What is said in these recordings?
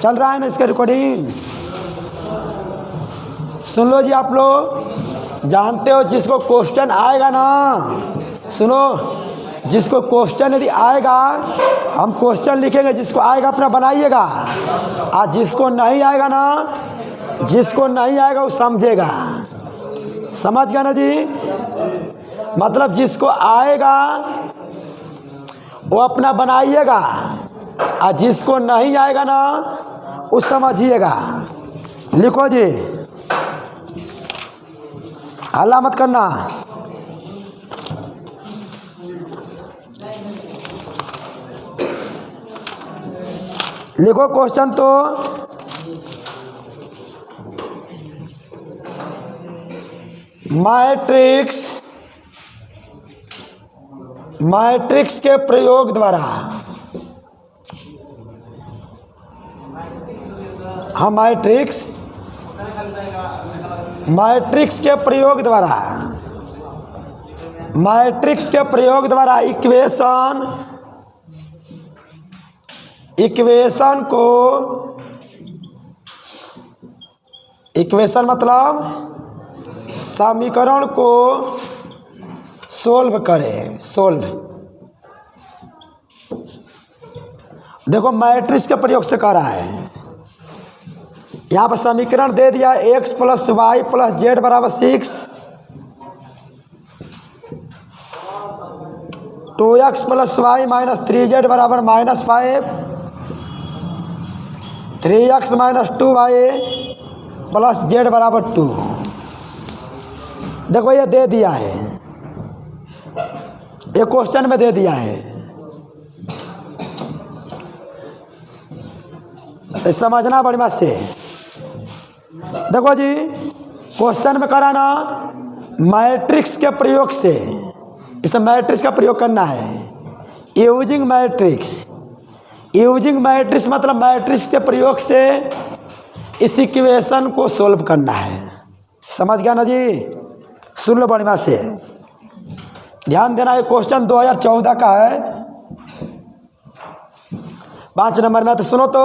चल रहा है ना इसका रिकॉर्डिंग? सुन लो जी, आप लोग जानते हो जिसको क्वेश्चन आएगा ना, सुनो, जिसको क्वेश्चन यदि आएगा हम क्वेश्चन लिखेंगे, जिसको आएगा अपना बनाइएगा, और जिसको नहीं आएगा ना, जिसको नहीं आएगा वो समझेगा। समझ गया ना जी? मतलब जिसको आएगा वो अपना बनाइएगा, और जिसको नहीं आएगा ना वो समझिएगा। लिखो जी, हल्ला मत करना। लिखो क्वेश्चन तो मैट्रिक्स के प्रयोग द्वारा, हाँ मैट्रिक्स के प्रयोग द्वारा, मैट्रिक्स के प्रयोग द्वारा इक्वेशन मतलब समीकरण को सोल्व करें। देखो मैट्रिक्स के प्रयोग से कर रहा है। यहाँ पर समीकरण दे दिया x + y + z = 6, 2x + y - 3z = -5, 3x - 2y + z = 2। देखो ये दे दिया है, ये क्वेश्चन में दे दिया है, तो समझना बड़ी बात से। देखो जी, क्वेश्चन में करा ना मैट्रिक्स के प्रयोग से, इसे मैट्रिक्स का प्रयोग करना है। यूजिंग मैट्रिक्स मतलब मैट्रिक्स के प्रयोग से इस इक्वेशन को सोल्व करना है। समझ गया ना जी? सुन लो बड़ी बात से, ध्यान देना। ये क्वेश्चन 2014 का है, 5 नंबर में। तो सुनो तो,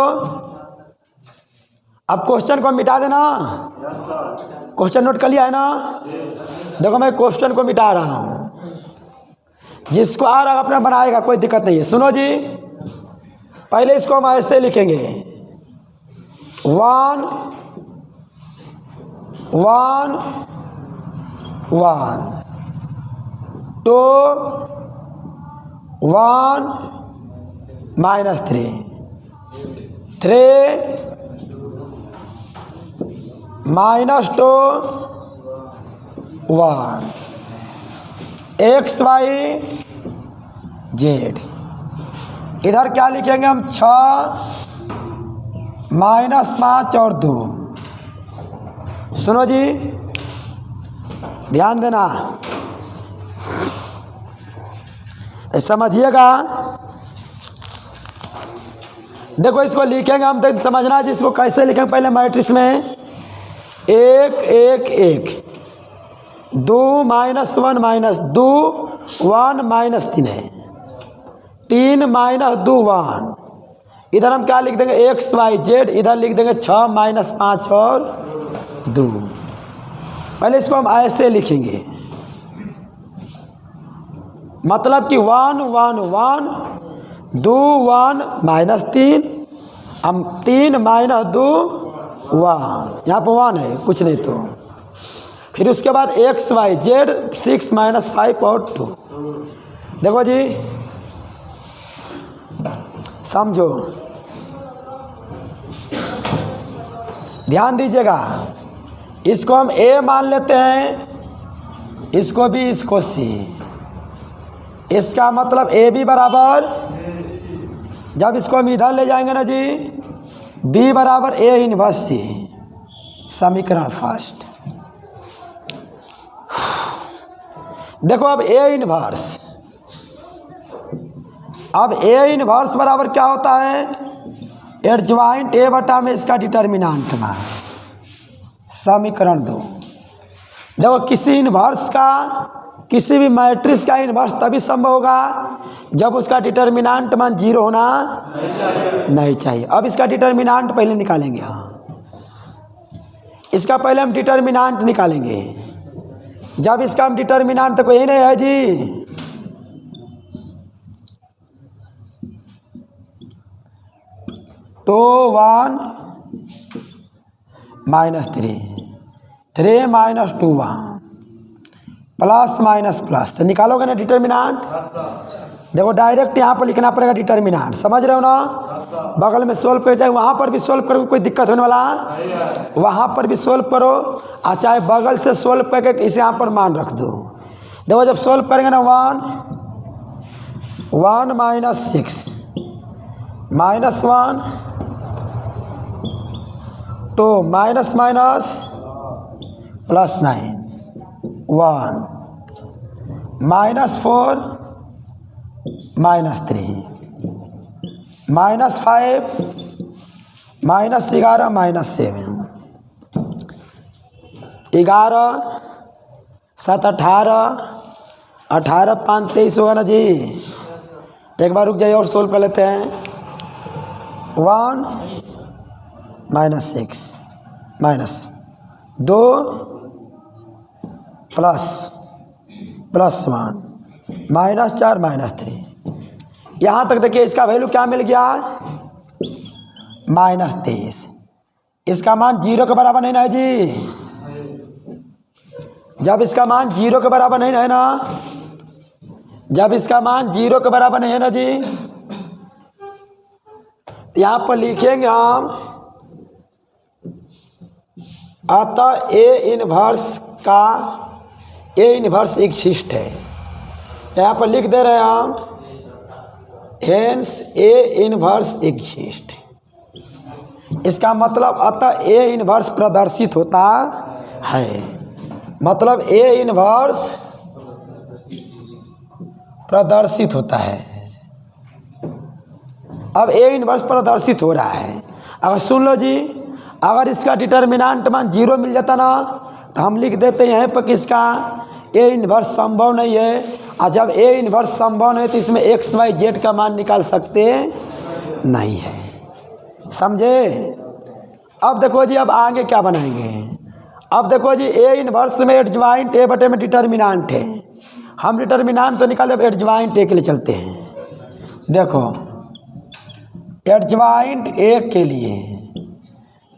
अब क्वेश्चन को मिटा देना। क्वेश्चन नोट कर लिया है ना? देखो मैं क्वेश्चन को मिटा रहा हूँ, जिसको आ रहा अपना बनाएगा, कोई दिक्कत नहीं है। सुनो जी, पहले इसको हम ऐसे लिखेंगे, 1 1 1 2 1 -3 3 -2 1 x y z। इधर क्या लिखेंगे हम? 6 -5 और 2। सुनो जी, ध्यान देना, समझिएगा। देखो इसको लिखेंगे हम, तो समझना जिसको कैसे लिखेंगे। पहले मैट्रिक्स में 1 1 1 2 -1 -2 1 -3 है, 3 -2 1। इधर हम क्या लिख देंगे? x y z। इधर लिख देंगे 6 -5 और 2। पहले इसको हम ऐसे लिखेंगे, मतलब कि 1 1 1 2 1 -3, हम 3 -2 1, यहाँ पर 1 है, कुछ नहीं। तो फिर उसके बाद x y z 6 -5 और 2। देखो जी, समझो, ध्यान दीजिएगा। इसको हम a मान लेते हैं, इसको b, इसको c। इसका मतलब ए बी बराबर, जब इसको हम इधर ले जाएंगे ना जी, b बराबर a इनवर्स c। समीकरण फर्स्ट। देखो अब a इनवर्स बराबर क्या होता है? एडजॉइंट a बटा में इसका डिटर्मिनेंट में। समीकरण 2। देखो किसी इनवर्स का किसी भी मैट्रिक्स का इन्वर्स तभी संभव होगा जब उसका डिटर्मिनेंट मान 0 होना नहीं चाहिए। अब इसका डिटर्मिनेंट पहले निकालेंगे। हाँ, इसका पहले हम डिटर्मिनेंट निकालेंगे। जब इसका हम डिटर्मिनेंट तो कोई नहीं है जी, तो 1 -3 3 - 2 1 प्लस माइनस प्लस से निकालोगे ना डिटर्मिनेंट। देखो डायरेक्ट यहाँ पर लिखना पड़ेगा डिटर्मिनेंट, समझ रहे हो ना। बगल में सोल्व कर जाए, वहाँ पर भी सोल्व करो, कोई दिक्कत होने वाला, वहाँ पर भी सोल्व करो, और चाहे बगल से सोल्व करके इसे यहाँ पर मान रख दो। देखो जब सोल्व करेंगे ना 1 -6 -1 तो माइनस माइनस प्लस 9 1 -4 -3 -5 -11 -7 11 7 18 18 5 23 होगा ना जी। एक बार रुक जाइए और सोल्व कर लेते हैं। 1 -6 -2 +1 -4 -3। यहाँ तक देखिए इसका वैल्यू क्या मिल गया, -23। इसका मान 0 के बराबर नहीं ना है जी। जब इसका मान 0 के बराबर नहीं है ना, जब इसका मान 0 के बराबर नहीं है ना जी, यहाँ पर लिखेंगे हम अतः ए इन्वर्स एक्सिस्ट है। यहाँ पर लिख दे रहे हैं हम हेंस ए इन्वर्स एक्सिस्ट। इसका मतलब अतः ए इन्वर्स प्रदर्शित होता है, मतलब ए इन्वर्स प्रदर्शित होता है। अब ए इन्वर्स प्रदर्शित हो रहा है। अगर सुन लो जी, अगर इसका डिटर्मिनेंट मान 0 मिल जाता ना, तो हम लिख देते हैं यहाँ पर किसका ए इन्वर्स संभव नहीं है। और जब ए इन्वर्स संभव नहीं तो इसमें एक्स वाई जेड का मान निकाल सकते नहीं है, समझे। अब देखो जी, अब आगे क्या बनाएंगे। अब देखो जी, ए इन्वर्स में एडज्वाइंट ए बटे में डिटर्मिनेंट है। हम डिटर्मिनेंट तो निकाले, अब एडज्वाइंट ए के लिए चलते हैं। देखो एडज्वाइंट ए के लिए,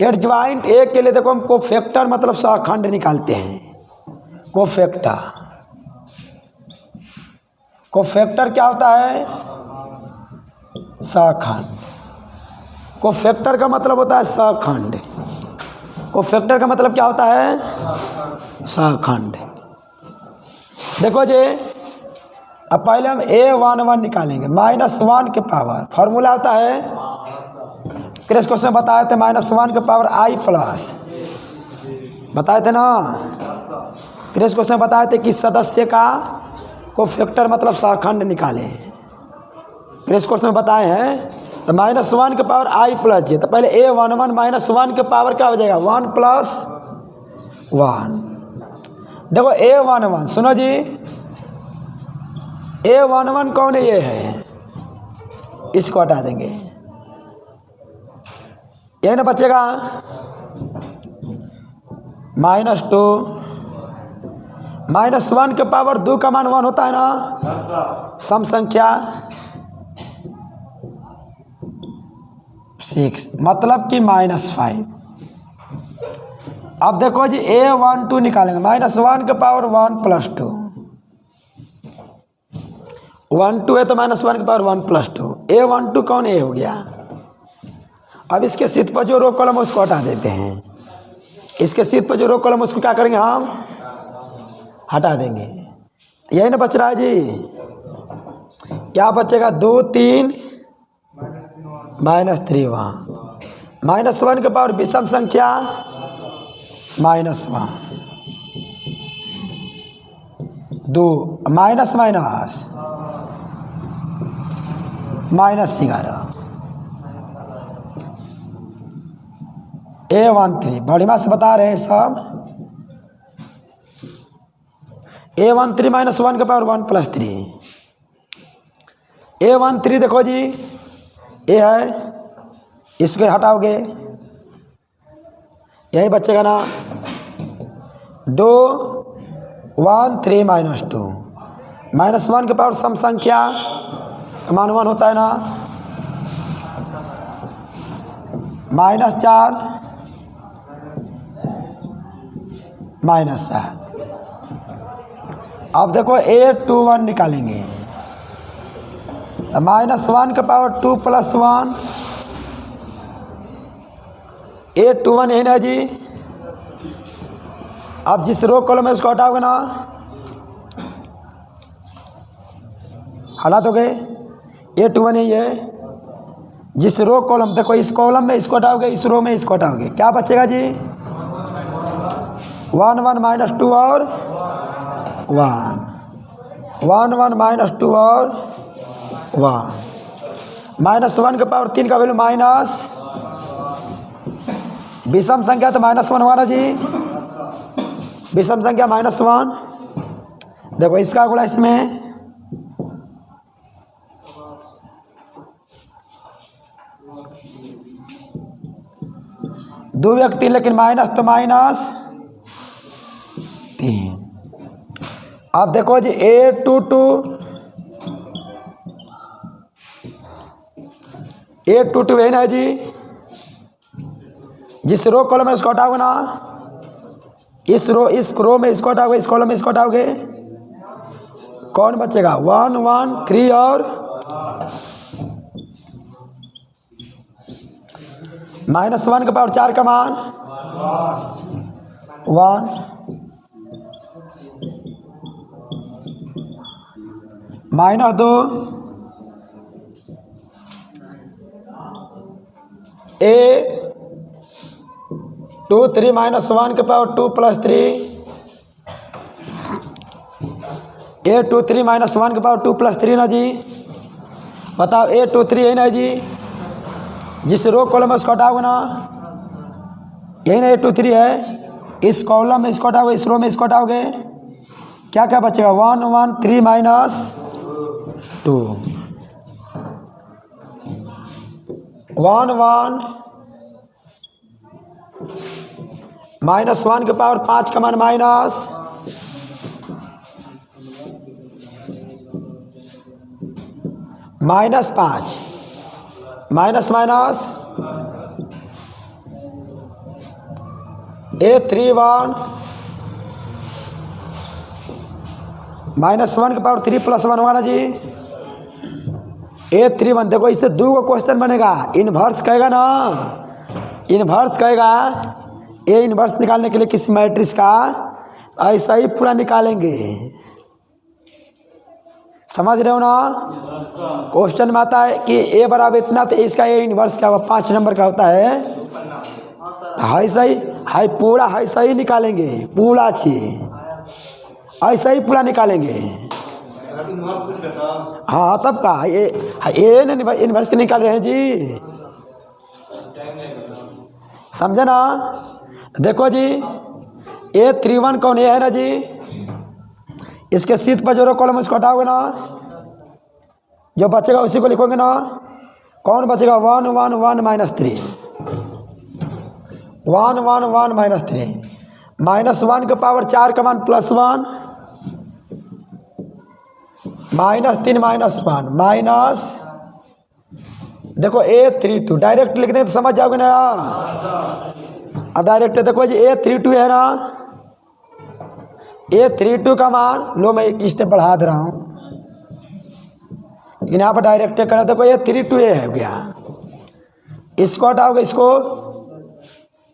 एडज्वाइंट ए के लिए देखो हम कोफैक्टर मतलब सहखंड निकालते हैं। कोफैक्टर क्या होता है, सहखंड। कोफैक्टर का मतलब होता है सहखंड। कोफैक्टर का मतलब क्या होता है, सहखंड। देखो जी, अब पहले हम A11 निकालेंगे, -1 के पावर। फॉर्मूला होता है, क्रेश क्वेश्चन बताए थे, -1 के पावर i प्लस, बताए थे ना। क्रेश क्वेश्चन बताए थे कि सदस्य का कोफैक्टर मतलब सहखंड निकाले। क्रेश क्वेश्चन बताए हैं, तो -1 के पावर i प्लस जे। तो पहले A11 -1 के पावर क्या हो जाएगा, 1 + 1। देखो A11 सुनो जी, A11 कौन है, ये है, इसको हटा देंगे, ये ना बचेगा। -2 -1 के पावर 2 का मान 1 होता है ना, सम संख्या 6 मतलब कि -5। अब देखो जी, A12 निकालेंगे, -1 के पावर 1 + 2, 1 2 है तो -1 के पावर 1 + 2। A12 कौन है, हो गया। अब इसके सिद्ध पर जो रो कॉलम उसको हटा देते हैं। इसके सिद्ध पर जो रो कॉलम उसको क्या करेंगे, हम हटा देंगे। यही ना बच रहा है जी, क्या बचेगा, 2 3 -3 वहाँ, -1 के पावर विषम संख्या -1 2 माइनस -11 A13 बढ़िया से बता रहे हैं सब। A13 माइनस 1 के पावर 1 प्लस 3। A13 देखो जी ये है, इसको हटाओगे यही बचेगा ना 2 1 3 माइनस 2 माइनस 1 के पावर सम संख्या मान 1 होता है ना, -4 -7। अब देखो A21 निकालेंगे, -1 के पावर 2 प्लस 1, A21 यही ना जी। अब जिस रो कॉलम में उसको हटाओगे ना, हटा दोगे A21 यही है। जिस रो कॉलम देखो, इस कॉलम में इसको हटाओगे, इस रो में इसको हटाओगे, क्या बचेगा जी 1 1 माइनस 2 और 1 1 1 माइनस 2 और 1 -1 के पावर 3 का वैल्यू माइनस, विषम संख्या तो -1 हुआ ना जी, विषम संख्या -1। देखो इसका गुणा इसमें, दो व्यक्ति लेकिन माइनस तो -3। अब देखो जी A22 है ना जी। जिस रो कॉलम में उसको हटाओगे ना, इस रो में इसको हटाओगे, इस कॉलम में इसको हटाओगे, कौन बचेगा 1 1 3 और -1 के पावर 4 का मान 1 -2 A23 -1 के पावर 2 प्लस 3, A23 -1 के पावर 2 प्लस 3 ना जी। बताओ A23 है ना जी। जिस रो कॉलम में उसको हटाओगे ना, यही ना A23 है। इस कॉलम में इसको हटाओगे, इस रो में इसको हटाओगे, क्या क्या बचेगा 1 1 3 माइनस 2 1 1 -1 के पावर 5 का मान माइनस, -5 माइनस A31 -1 के पावर 3 प्लस 1 होगा ना जी। A31 देखो, इससे दो को क्वेश्चन बनेगा। इन्वर्स कहेगा ना, इन्वर्स कहेगा, ए इन्वर्स निकालने के लिए किसी मैट्रिक्स का ऐसा ही पूरा निकालेंगे। समझ रहे हो ना। क्वेश्चन में आता है कि ए बराबर इतना, तो इसका ए इन्वर्स क्या होगा 5 नंबर का होता है। ऐसा ही हाई पूरा ऐसा ही निकालेंगे, पूरा चाहिए ऐसा ही पूरा निकालेंगे। हाँ तब का ये इन्वर्स के निकाल रहे हैं जी, समझे ना। देखो जी A31 कौन ये है ना जी। इसके सीध पर जो रो कॉलम उसको हटाओगे ना, जो बचेगा उसी को लिखोगे ना। कौन बचेगा 1 1 1 माइनस 3 1 1 1 माइनस 3 -1 के पावर 4 का मान +1 -3 -1 माइनस। देखो A32 डायरेक्ट लिख दें तो समझ जाओगे ना। अब डायरेक्ट देखो जी A32 है ना, A32 का मान लो, मैं एक स्टेप बढ़ा दे रहा हूँ, लेकिन यहाँ पर डायरेक्ट करें। देखो A32 है क्या, इसको हटाओगे, इसको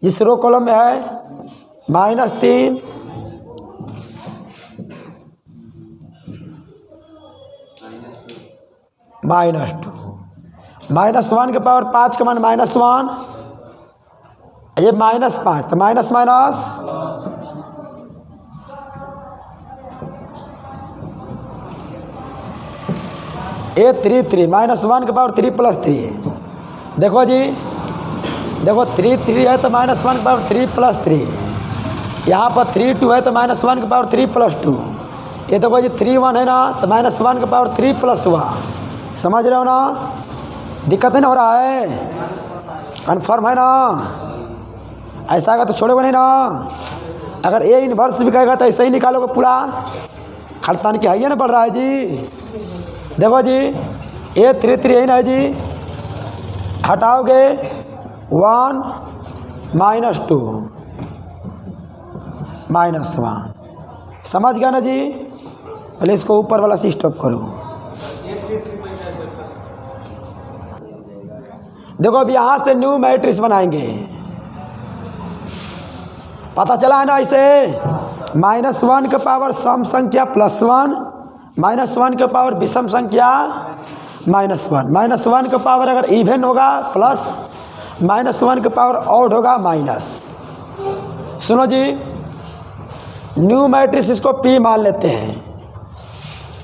जिस रो कॉलम में है -3 -2 -1 के पावर 5 का मान -1, ये -5 तो माइनस माइनस A33 -1 के पावर 3 प्लस 3। देखो जी, देखो 3 3 है तो -1 के पावर 3 प्लस 3, यहाँ पर 3 2 है तो -1 के पावर 3 प्लस 2, ये तो कोई 3 1 है ना, तो -1 का पावर 3 प्लस हुआ। समझ रहे हो ना, दिक्कत नहीं हो रहा है, कन्फर्म है ना। ऐसा का तो छोड़ोगे नहीं ना। अगर ए इन्वर्स भी कहेगा तो ऐसे ही निकालोगे पूरा, खड़तान की है ना पड़ रहा है जी। देखो जी ए 3 3 है ना जी, हटाओगे 1 -2 -1, समझ गया ना जी। पहले इसको ऊपर वाला से स्टॉप करो। देखो अब यहाँ से न्यू मैट्रिक्स बनाएंगे, पता चला है ना। ऐसे -1 के पावर सम संख्या +1, -1 के पावर विषम संख्या -1, -1 के पावर अगर इवन होगा प्लस, -1 के पावर ऑड होगा माइनस। सुनो जी, न्यू मैट्रिक्स इसको P मान लेते हैं,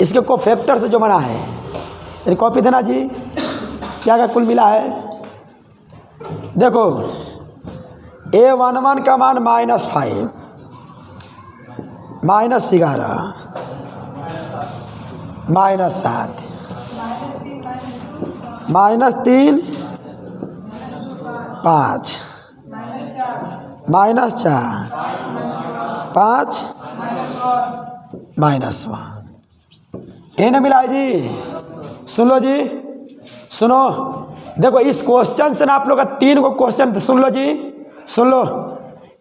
इसके कोफैक्टर से जो बना है। कॉपी देना जी, क्या क्या कुल मिला है। देखो A11 का मान -5, -11, -7, -3, 5, -4, 5, -1। ये ना मिला है जी। सुन लो जी, सुनो। देखो इस क्वेश्चन से ना आप लोग का 3 को क्वेश्चन सुन लो जी, सुन लो।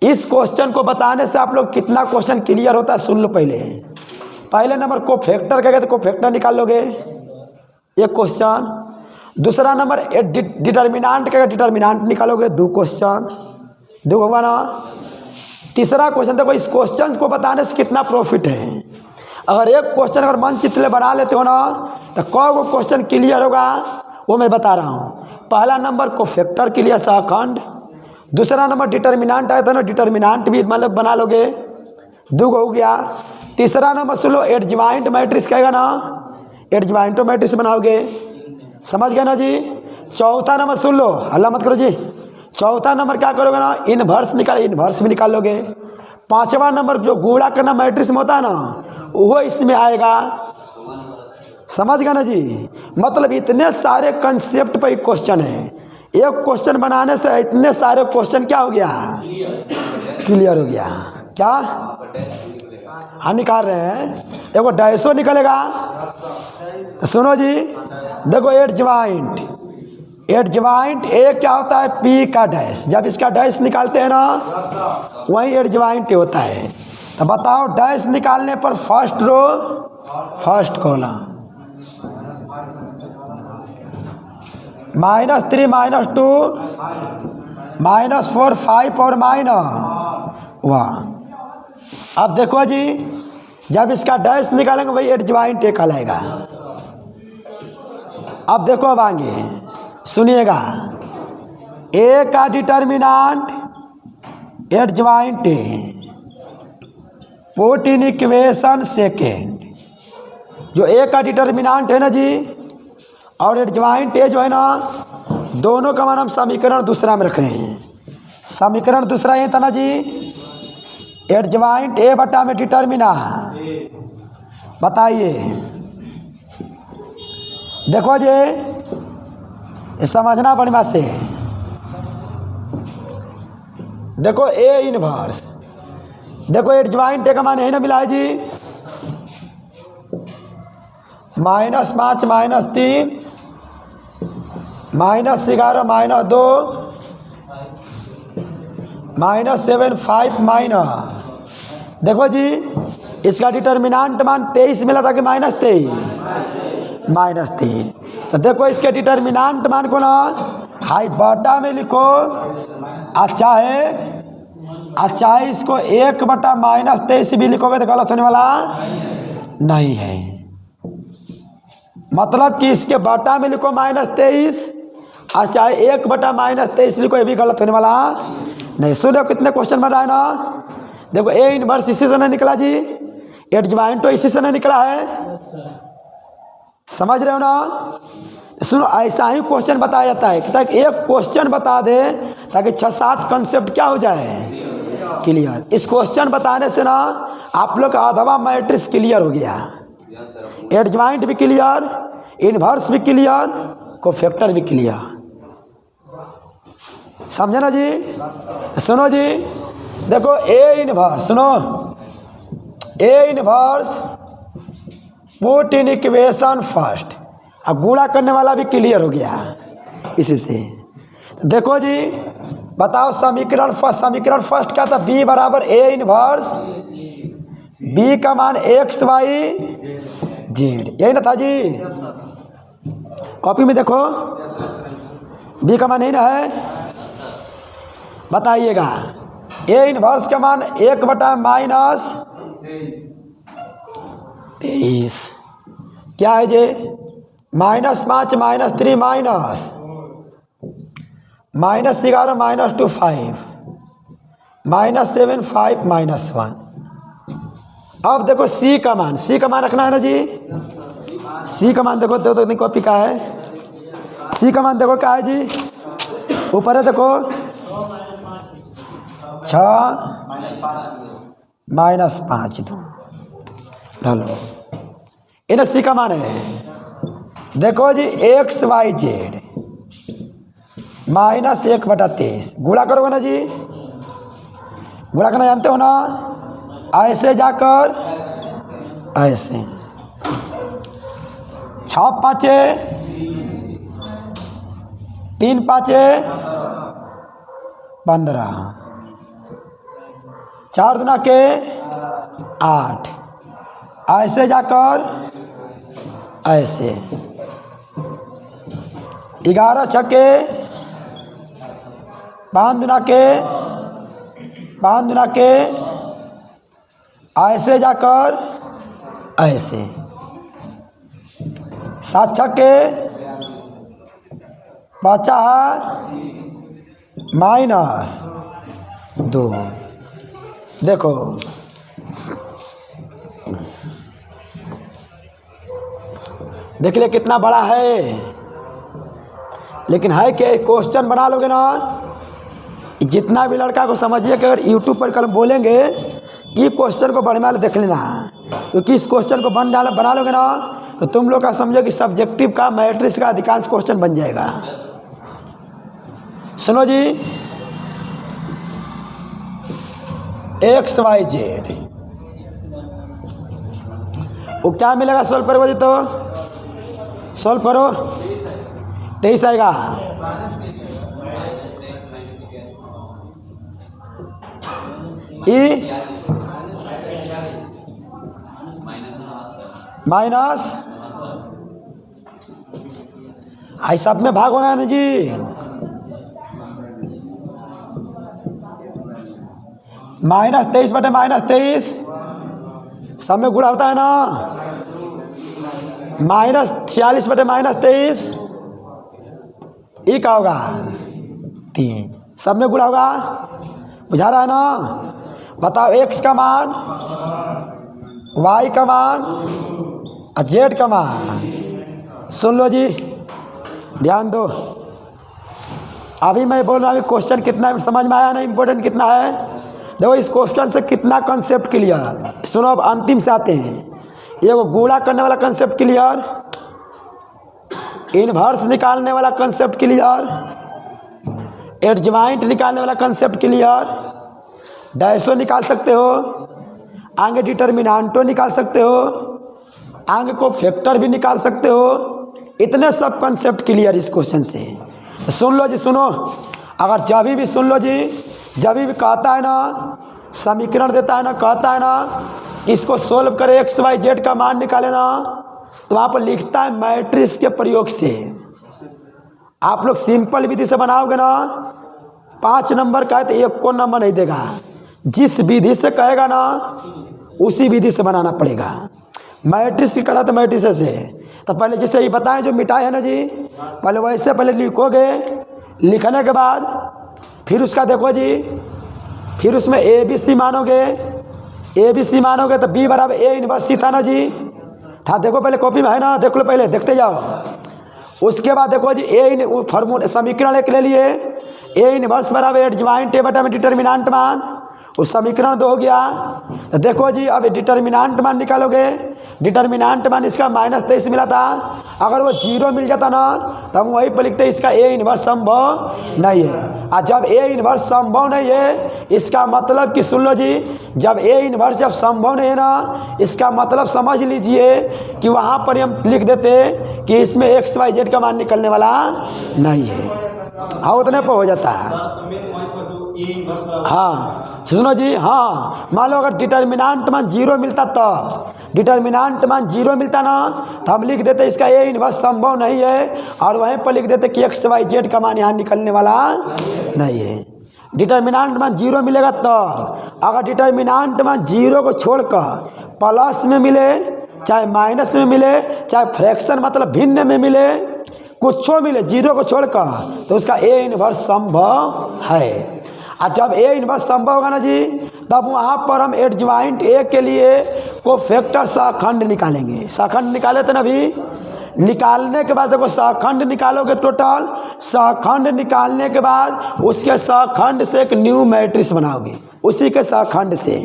इस क्वेश्चन को बताने से आप लोग कितना क्वेश्चन क्लियर होता है सुन लो। पहले नंबर को फैक्टर कहेगा तो को फैक्टर निकाल लोगे, एक क्वेश्चन। दूसरा नंबर डिटर्मिनांट कहेगा, डिटर्मिनांट निकालोगे, 2 क्वेश्चन, 2 होगा ना। तीसरा क्वेश्चन, देखो इस क्वेश्चन को बताने से कितना प्रॉफिट है। अगर एक क्वेश्चन अगर मन चित्र बना लेते हो ना तो कौ क्वेश्चन क्लियर होगा वो मैं बता रहा हूँ। पहला नंबर को फैक्टर क्लियर सहखंड, दूसरा नंबर डिटर्मिनांट आया था ना, डिटर्मिनांट भी मतलब बना लोगे, 2 हो गया। तीसरा नंबर सुन लो एडजॉइंट मैट्रिक्स कहेगा ना, एडजॉइंट मैट्रिक्स बनाओगे, समझ गए ना जी। चौथा नंबर सुन लो, हल्ला मत करो जी। चौथा नंबर क्या करोगे ना, इन्वर्स निकाल, इन्वर्स भी निकाल लोगे। पांचवा नंबर जो गुणा करना मैट्रिक्स में होता है ना वो इसमें आएगा, समझ गए ना जी। मतलब इतने सारे कंसेप्ट पर क्वेश्चन है, एक क्वेश्चन बनाने से इतने सारे क्वेश्चन क्या हो गया, क्लियर हो गया। क्या हाँ निकाल रहे हैं, एगो डैशो निकलेगा। तो सुनो जी, देखो एडजॉइंट, एडजॉइंट ए क्या होता है, P का डैश। जब इसका डैश निकालते हैं ना वही एडजॉइंट होता है। तो बताओ डैश निकालने पर फर्स्ट रो फर्स्ट कॉलम, -3 -2 -4 5 और -1। अब देखो जी, जब इसका डैश निकालेंगे वही एडजॉइंट ए कहलाएगा। अब देखो अब आगे सुनिएगा, ए का determinant adjoint A, put in equation second. जो ए का डिटर्मिनांट है ना जी और एडजॉइंट ए जो है ना, दोनों का मान हम समीकरण दूसरा में रख रहे हैं। समीकरण दूसरा ये था ना जी, एडजॉइंट ए बटा में डिटर्मिनांट। बताइए, देखो जी समझना बढ़िया से। देखो ए इनवर्स, देखो एडजॉइंट ए का मान यही ना मिला है जी, -5 -3 -11 -2 -7 5 देखो जी इसका डिटर्मिनांट मान 23 मिला था कि -23, -3। तो देखो इसके डिटर्मिनांट मान को ना हाई बटा में लिखो, चाहे इसको 1 बटा -23 भी लिखोगे तो गलत होने वाला नहीं है। मतलब कि इसके बटा में लिखो -23 और चाहे 1 बटा -23 लिखो, ये भी गलत होने वाला नहीं। सुनो कितने क्वेश्चन बन रहा है ना। देखो ए इनवर्स इसी से नहीं निकला जी, एडजॉइंट तो इसी से नहीं निकला है, समझ रहे हो ना। सुनो ऐसा ही क्वेश्चन बताया जाता है कि ताकि एक क्वेश्चन बता दे ताकि 6-7 कंसेप्ट क्या हो जाए, क्लियर। इस क्वेश्चन बताने से ना आप लोग का आधवा मैट्रिक्स क्लियर हो गया। एडजॉइंट भी क्लियर, इनवर्स भी क्लियर, कोफैक्टर भी क्लियर। समझे ना जी? सुनो जी, देखो ए इनवर्स, सुनो A inverse put in equation first. अब गुणा करने वाला भी क्लियर हो गया इसी से। देखो जी, बताओ समीकरण फर्स्ट क्या था? बी बराबर ए इनवर्स बी का मान एक्स वाई जेड, यही ना था जी? कॉपी में देखो बी का मान यही ना है, बताइएगा। ए इनवर्स का मान 1/-23 क्या है जे? -5 -3 -11 -2 5 -7 5 -1। अब देखो सी का मान रखना है ना जी? सी का मान देखो तो कॉपी का है। सी का मान देखो क्या है जी? ऊपर है देखो 6 -5 दो डालो, इन्हें सी का मान है। देखो जी एक्स वाई जेड -1/23 गुणा करोगे ना जी? गुणा करना जानते हो ना? ऐसे जाकर ऐसे 6 5 3 5 15 4 दुना के 8, ऐसे जाकर ऐसे 11 छके 5 दुना के ऐसे जाकर ऐसे 7 छके 50 -2। देखो देख ले कितना बड़ा है, लेकिन है कि क्वेश्चन बना लोगे ना, जितना भी लड़का को समझिए कि अगर यूट्यूब पर कल बोलेंगे ये क्वेश्चन को बढ़िया देख लेना, क्योंकि इस क्वेश्चन को बना लोगे ना तो तुम लोग का समझो कि सब्जेक्टिव का मैट्रिक्स का अधिकांश क्वेश्चन बन जाएगा। सुनो जी, एक्स वाई जेड वो क्या मिलेगा? सोल्व करोगे तो सोल्व करो 23 आएगा। ई माइनस आई सब में भाग होगा ना जी? -23/-23 सब में गुणा होता है ना? -46/-23 ये क्या होगा? 3 सब में गुणा होगा। बुझा रहा है ना? बताओ एक्स का मान, वाई का मान और जेड का मान। सुन लो जी, ध्यान दो। अभी मैं बोल रहा हूँ क्वेश्चन कितना समझ में आया ना, इम्पोर्टेंट कितना है। देखो इस क्वेश्चन से कितना कंसेप्ट क्लियर। सुनो अब अंतिम से आते हैं। ये वो गुणा करने वाला कंसेप्ट क्लियर, इनवर्स निकालने वाला कंसेप्ट क्लियर, एडजॉइंट निकालने वाला कंसेप्ट क्लियर, डैशो निकाल सकते हो, आगे डिटर्मिनेंटो निकाल सकते हो, आगे को फैक्टर भी निकाल सकते हो। इतने सब कंसेप्ट क्लियर इस क्वेश्चन से। सुन लो जी, सुनो। अगर जब भी सुन लो जी, जब भी कहता है ना समीकरण देता है ना, कहता है ना इसको सोल्व करे एक्स वाई जेड का मान निकाले ना, तो वहाँ पर लिखता है मैट्रिक्स के प्रयोग से। आप लोग सिंपल विधि से बनाओगे ना 5 नंबर का है तो एक को नंबर नहीं देगा। जिस विधि से कहेगा ना उसी विधि से बनाना पड़ेगा। मैट्रिक्स की करा तो मैट्रिक्स से तो पहले जैसे ये बताएं जो मिटाए है ना जी, पहले वैसे पहले लिखोगे। लिखने के बाद फिर उसका देखो जी, फिर उसमें ए बी सी मानोगे। ए बी सी मानोगे तो बी बराबर ए इनवर्स सी था ना जी, था। देखो पहले कॉपी में है ना, देख लो पहले, देखते जाओ। उसके बाद देखो जी ए फॉर्मूला समीकरण एक ले लिए, ए इनवर्स बराबर एडजॉइंट ए बटा में डिटर्मिनेंट मान। उस समीकरण 2 हो गया। तो देखो जी अब डिटर्मिनेंट मान निकालोगे, डिटर्मिनेंट मान इसका -23 मिला था, अगर वो 0 मिल जाता ना तो हम वहीं पर लिखते इसका ए इन्वर्स संभव नहीं है। और जब ए इन्वर्स संभव नहीं है इसका मतलब कि सुन लो जी, जब ए इन्वर्स जब संभव नहीं है ना, इसका मतलब समझ लीजिए कि वहाँ पर हम लिख देते कि इसमें एक्स वाई जेड का मान निकलने वाला नहीं है। हाँ उतने पर हो जाता है। हाँ सुनो जी, हाँ मान लो अगर डिटर्मिनेंट मान 0 मिलता तो डिटर्मिनेंट मान 0 मिलता ना तो हम लिख देते इसका ए इन्वर्स संभव नहीं है, और वहीं पर लिख देते कि एक्स वाई जेड का मान यहाँ निकलने वाला नहीं है। डिटर्मिनेंट मान 0 मिलेगा तो, अगर डिटर्मिनेंट मान 0 को छोड़कर प्लस में मिले चाहे माइनस में मिले चाहे फ्रैक्शन मतलब भिन्न में मिले, कुछ मिले 0 को छोड़कर, तो उसका ए इन्वर्स संभव है। और जब ए इन्वर्स संभव होगा ना जी, तब वहाँ पर हम एडजॉइंट ए के लिए को फैक्टर सहखंड निकालेंगे। सहखंड निकाले थे ना अभी, निकालने के बाद देखो सहखंड निकालोगे टोटल, सहखंड निकालने के बाद उसके सहखंड से एक न्यू मैट्रिक्स बनाओगे, उसी के सहखंड से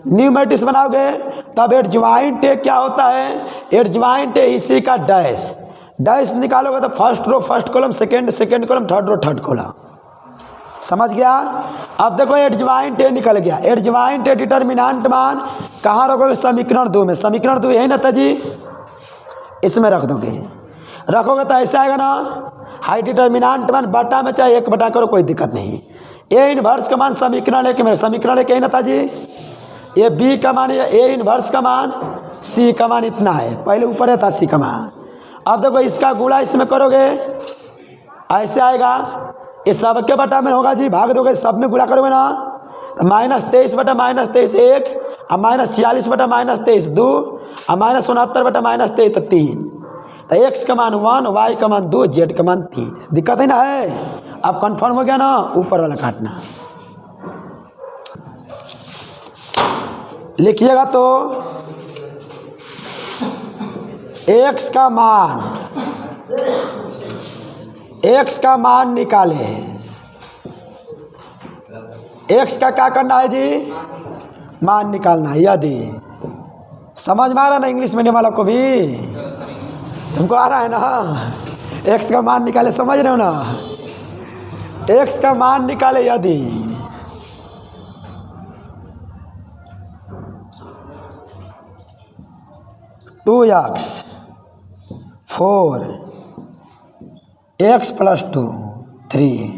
न्यू मैट्रिक्स बनाओगे, तब एडजॉइंट ए क्या होता है, एडजॉइंट ए इसी का डैश, डैश निकालोगे तो first row first column, second column, third row third column. समझ गया। अब देखो एडजॉइंट ए निकल गया, एडजॉइंट ए डिटर्मिनेंट मान कहाँ रखोगे, समीकरण 2 में। समीकरण 2 यही ना था जी, इसमें रख दोगे, रखोगे तो ऐसा आएगा ना, हाई डिटर्मिनेंट मान बटा में चाहे 1 बटा करो कोई दिक्कत नहीं। ए इन्वर्स का मान समीकरण 1 में, समीकरण 1 यही ना था जी, ये बी का मान, ए इन्वर्स का मान, सी का मान इतना है, पहले ऊपर है था सी का मान। अब देखो इसका गुणा इसमें करोगे ऐसे आएगा, ये सब के बटा में होगा जी, भाग दोगे सब में गुणा करोगे ना, -23 बटा -23 1, और -46 बटा -23 2, और -69 बटा -23 तो 3। तो एक्स का मान 1, वाई का मान 2, जेड का मान 3। दिक्कत है ना है। अब कंफर्म हो गया ना, ऊपर वाला काटना लिखिएगा तो एक्स का मान निकाले, एक्स का क्या करना है जी, मान निकालना है। यदि समझ में आ रहा ना इंग्लिश मीडियम वाला को भी, तुमको आ रहा है ना, एक्स का मान निकाले, समझ रहे हो ना, एक्स का मान निकाले यदि टू एक्स 4 x + 2 3।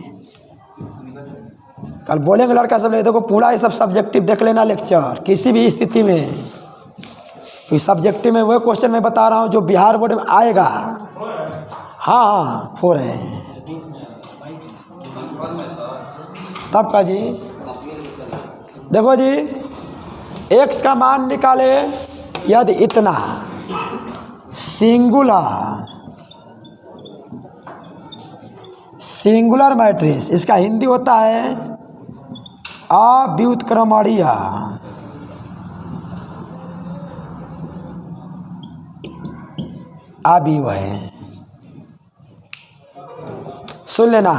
कल बोलेंगे लड़का सब, देखो पूरा ये सब सब्जेक्टिव देख लेना लेक्चर, किसी भी स्थिति में कोई सब्जेक्टिव में वह क्वेश्चन मैं बता रहा हूँ जो बिहार बोर्ड में आएगा। हाँ 4 है तब का जी। देखो जी x का मान निकाले यदि इतना सिंगुलर मैट्रिक्स, इसका हिंदी होता है अव्युत्क्रमणीय, अवयव है। सुन लेना,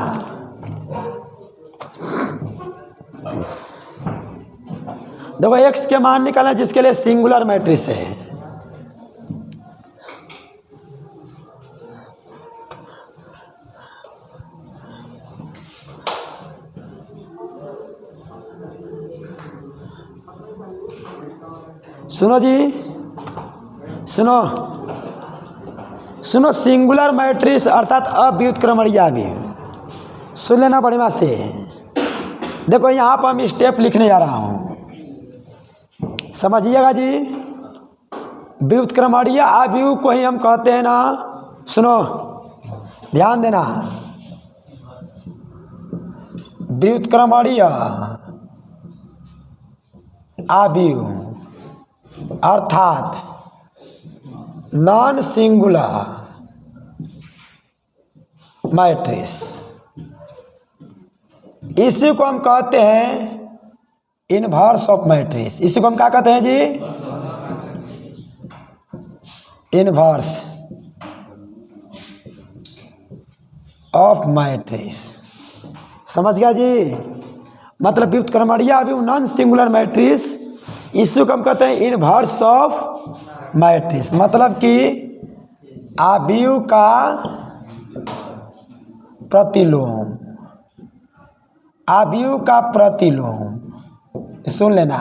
देखो एक्स के मान निकालना जिसके लिए सिंगुलर मैट्रिक्स है। सुनो जी, सुनो सिंगुलर मैट्रिक्स अर्थात अव्युत्क्रमणीय अवयव। सुन लेना बढ़िया से। देखो यहाँ पर हम स्टेप लिखने जा रहा हूँ, समझिएगा जी। व्युत्क्रमणीय अवयव को ही हम कहते हैं ना, सुनो ध्यान देना, व्युत्क्रमणीय अवयव अर्थात नॉन सिंगुलर मैट्रिक्स, इसी को हम कहते हैं इनवर्स ऑफ मैट्रिक्स। इसी को हम क्या कहते हैं जी, इनवर्स ऑफ मैट्रिक्स। समझ गया जी। मतलब व्युत्क्रमणीय अवयव नॉन सिंगुलर मैट्रिक्स, इसको हम कहते हैं इनवर्स ऑफ मैट्रिक्स। मतलब कि अवयव का प्रतिलोम, अवयव का प्रतिलोम। सुन लेना,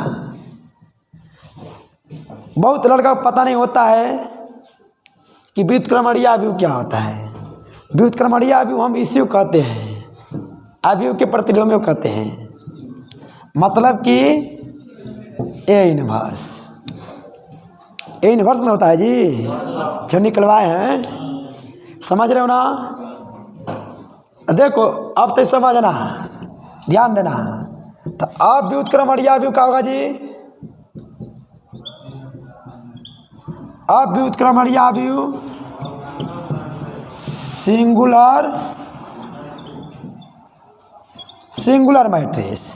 बहुत लड़का को पता नहीं होता है कि व्युत्क्रमणीय अवयव क्या होता है। व्युत्क्रमणीय अवयव हम इसी को कहते हैं, अवयव के प्रतिलोम को कहते हैं। मतलब कि ए इनवर्स, ए इनवर्स में होता है जी, जो निकलवाए हैं, समझ रहे हो ना। देखो अब तो समझना, ध्यान देना। तो अब व्युत्क्रमणीय अवयव क्या होगा जी, अब व्युत्क्रमणीय अवयव सिंगुलर मैट्रिक्स,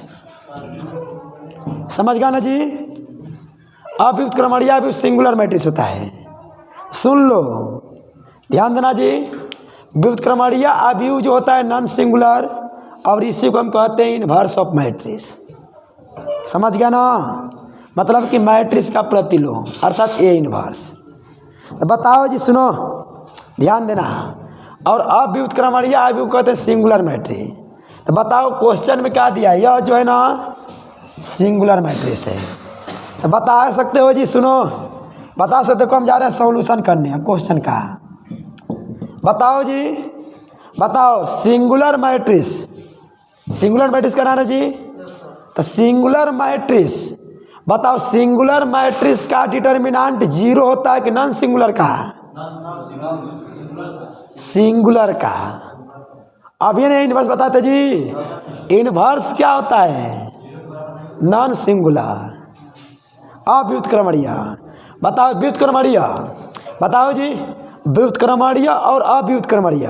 समझ गया ना जी। अब व्युत्क्रमणीय अवयव सिंगुलर मैट्रिक्स होता है। सुन लो, ध्यान देना जी। व्युत्क्रमणीय अवयव जो होता है नॉन सिंगुलर, और इसी को हम कहते हैं इनवर्स ऑफ मैट्रिक्स। समझ गया ना, मतलब कि मैट्रिक्स का प्रतिलोम अर्थात ए इनवर्स। तो बताओ जी, सुनो, ध्यान देना। और अब व्युत्क्रमणीय अवयव कहते हैं सिंगुलर मैट्रिक्स। तो बताओ क्वेश्चन में क्या दिया, यह जो है ना सिंगुलर मैट्रिक्स है। तो बता सकते हो जी, सुनो, बता सकते हो। हम जा रहे हैं सॉल्यूशन करने क्वेश्चन का। बताओ जी, बताओ सिंगुलर मैट्रिक्स, सिंगुलर मैट्रिक्स का नाम है जी। तो सिंगुलर मैट्रिक्स, बताओ सिंगुलर मैट्रिक्स का डिटर्मिनेंट जीरो होता है कि नॉन सिंगुलर का? सिंगुलर का। अब ये नहीं इनवर्स बताते जी, इनवर्स क्या होता है? Non singular. अब व्युत्क्रमणीय, बताओ व्युत्क्रमणीय, बताओ जी, व्युत्क्रमणीय और अव्युत्क्रमणीय।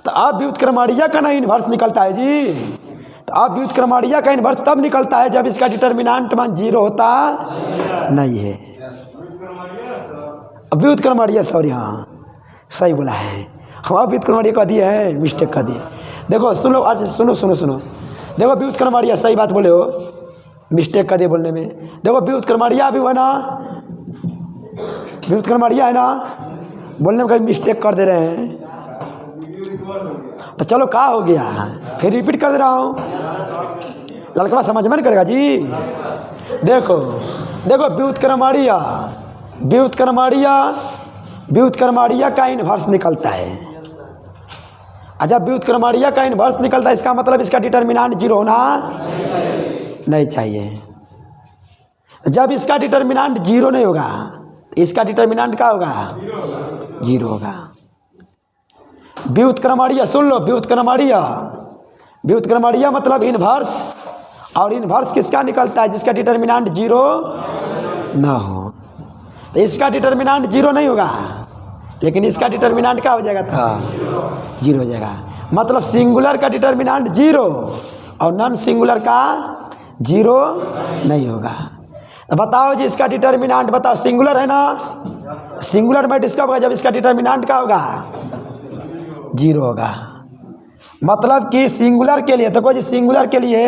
तो अव्युत्क्रमणीय का ना इनवर्स निकलता है जी। तो अव्युत्क्रमणीय का इनवर्स तब निकलता है जब इसका डिटर्मिनेंट मान जीरो होता नहीं है। व्युत्क्रमणीय, सॉरी, हाँ सही बोला है, हम अव्युत्क्रमणीय कह दिए हैं, मिस्टेक कर दिए। देखो सुनो, आज सुनो सुनो सुनो, देखो व्युत्क्रमणीय सही बात बोले हो, मिस्टेक कर दिए बोलने में। देखो व्युत्क्रमणीय भी है ना, व्युत्क्रमणीय है ना, बोलने में कहीं मिस्टेक कर दे रहे हैं। तो चलो क्या हो गया, फिर रिपीट कर दे रहा हूँ, लड़का समझ में नहीं करेगा जी। देखो देखो व्युत्क्रमणीय, व्युत्क्रमणीय, व्युत्क्रमणीय का इनवर्स निकलता है। जब व्युत्क्रमणीय का इनवर्स निकलता है, इसका मतलब इसका डिटर्मिनेंट जीरो होना नहीं चाहिए। जब इसका डिटर्मिनेंट जीरो नहीं होगा, इसका डिटर्मिनेंट क्या होगा? जीरो होगा। व्युत्क्रमणीय, सुन लो, व्युत्क्रमणीय, व्युत्क्रमणीय मतलब इनवर्स, और इनवर्स किसका निकलता है? जिसका डिटर्मिनेंट जीरो ना हो। तो इसका डिटर्मिनेंट जीरो नहीं होगा, लेकिन इसका डिटर्मिनेंट क्या हो जाएगा था? जीरो हो जाएगा। मतलब सिंगुलर का डिटर्मिनेंट जीरो और नॉन सिंगुलर का जीरो नहीं होगा। तो बताओ जी, इसका डिटर्मिनेंट बताओ, सिंगुलर है ना, सिंगुलर मैट्रिक्स कब होगा? जब इसका डिटर्मिनेंट क्या होगा? जीरो होगा। मतलब कि सिंगुलर के लिए, देखो जी, सिंगुलर के लिए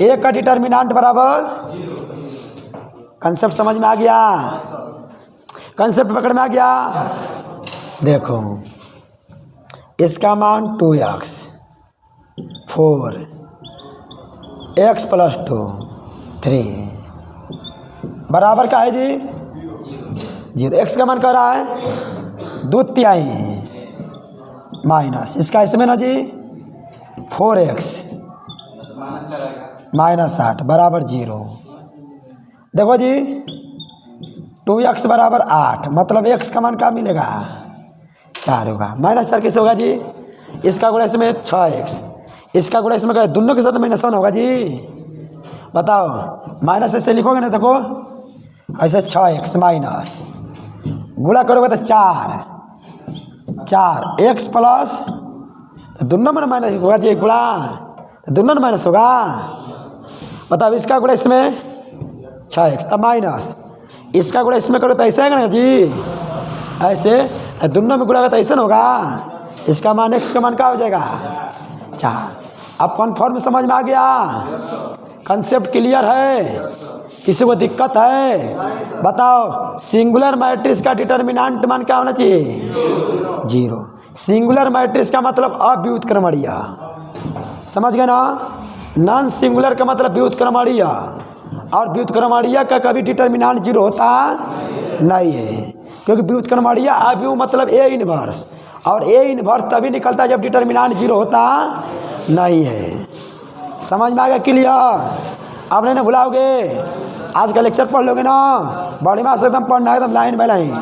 ए का डिटर्मिनेंट बराबर, कंसेप्ट समझ में आ गया? कंसेप्ट पकड़ में आ गया? देखो इसका मान 2x 4 x + 2 3 बराबर का है जी? जीरो। x का मान क्या रहा है? 2/3 माइनस इसका इसमें ना जी 4x - 8 बराबर जीरो। देखो जी 2x बराबर 8, मतलब x का मान क्या मिलेगा? 4 होगा। -4 किससे होगा जी? इसका गुणा इसमें 6x, इसका गुणा इसमें दोनों के साथ -1 होगा जी। बताओ, माइनस ऐसे लिखोगे ना, देखो ऐसे 6x माइनस, गुणा करोगे तो 4 x प्लस, दोनों में माइनस होगा जी, गुणा दोनों में माइनस होगा। बताओ इसका गुणा इसमें 6x तब माइनस, इसका गुणा इसमें करो तो ऐसे आएगा ना जी, ऐसे दोनों में गुणा तो ऐसे ना होगा। इसका मान x का मान क्या हो जाएगा? 4। अब कन्फर्म समझ में आ गया? कंसेप्ट क्लियर है? किसी को दिक्कत है? बताओ, सिंगुलर मैट्रिक्स का डिटर्मिनेंट मान क्या होना चाहिए? 0। सिंगुलर मैट्रिक्स का मतलब अव्युत्क्रमणीय, समझ गए ना? नॉन सिंगुलर का मतलब व्युत्क्रमणीय, और व्युत्क्रमणीय का कभी डिटर्मिनेंट 0 होता नहीं है, क्योंकि व्युत्क्रमणीय अव्यु मतलब ए इनवर्स, और ए इनवर्स तभी निकलता है जब डिटर्मिनेंट 0 होता नहीं है। समझ में आ गया? क्लियर? आप नहीं ना भुलाओगे? आज का लेक्चर पढ़ लोगे ना? बड़ी माँ से एकदम पढ़ना है, एकदम लाइन बाय लाइन।